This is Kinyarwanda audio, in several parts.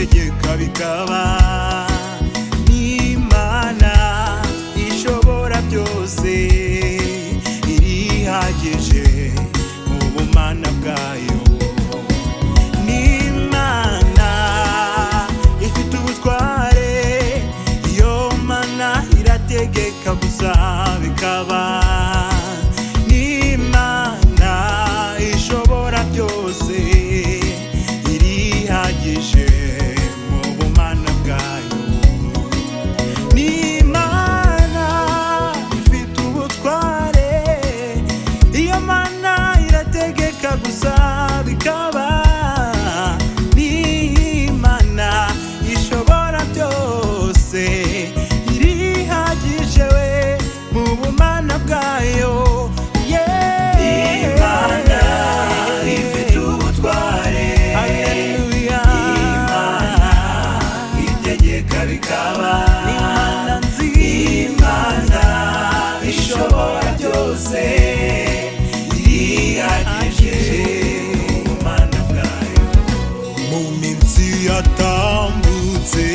itegeka bikaba. N'Imana ishobora byose, irihagije mu bumana bwayo. N'Imana ifite ubutware, iyo Mana irategeka gusa bikaba. N'Imana ishobora byose, irihagije mu bumana bwayo. N'Imana ifite ubutware, iyo Mana irategeka gusa bikaba. N'Imana ishobora byose, irihagije we mu bumana bwayo. Imana ifite ubutware, Imana itegeka bikaba. Imana ishobora byose, irihagije mu bumana bwayo. Mu minsi yatambutse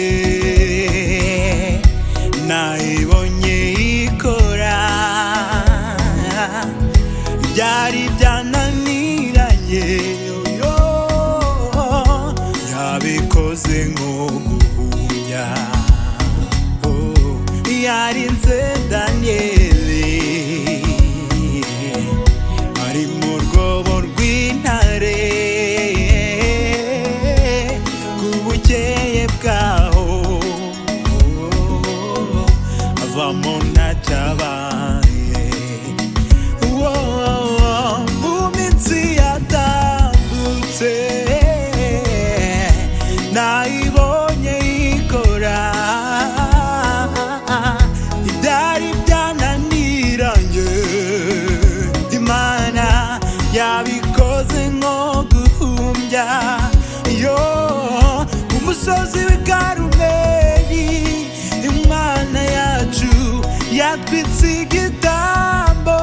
nayibonye ikora, byari byananiranye, yabikoze nko guhumbya. Yarinze Daniyeli ari mu rwobo rw'intare, ku bukeye bwaho avamo ntacyabaye. Mu minsi yatambutse nayibonye ikora, ibyari byananiranye, Imana yabikoze nko guhumbya. Yo umusozi w'i Karumeli, Imana yacu yatwitse igitambo,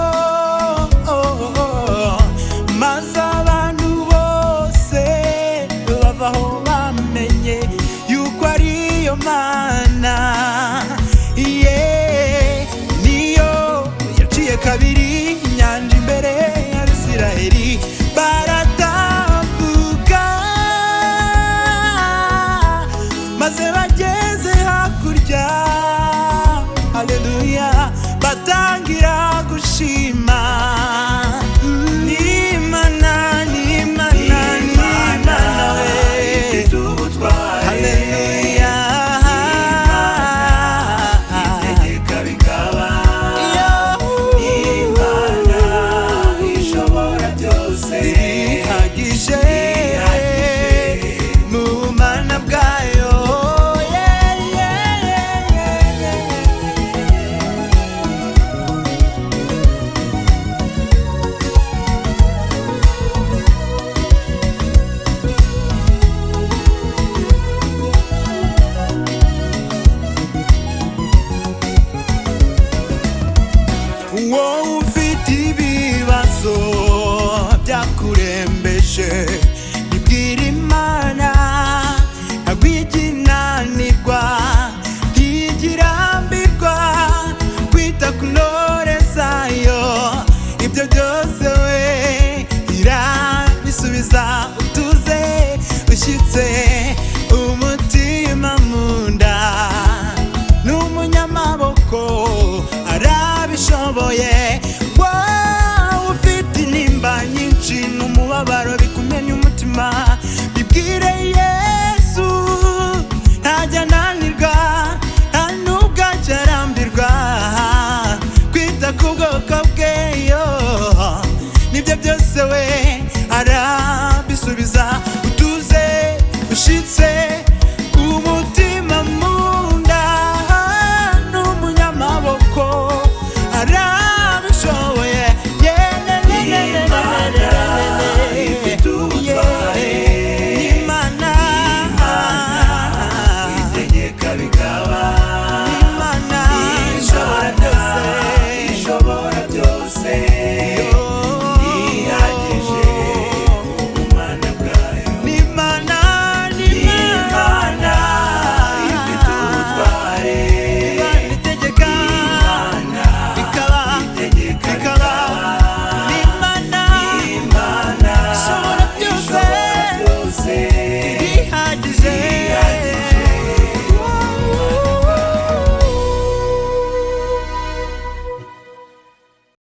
maze abantu bose bavaho bamenye yuko ariyo Mana. Niyo yaciye kabiri inyanja imbere y'Abisiraheli, baratambuka maze bajya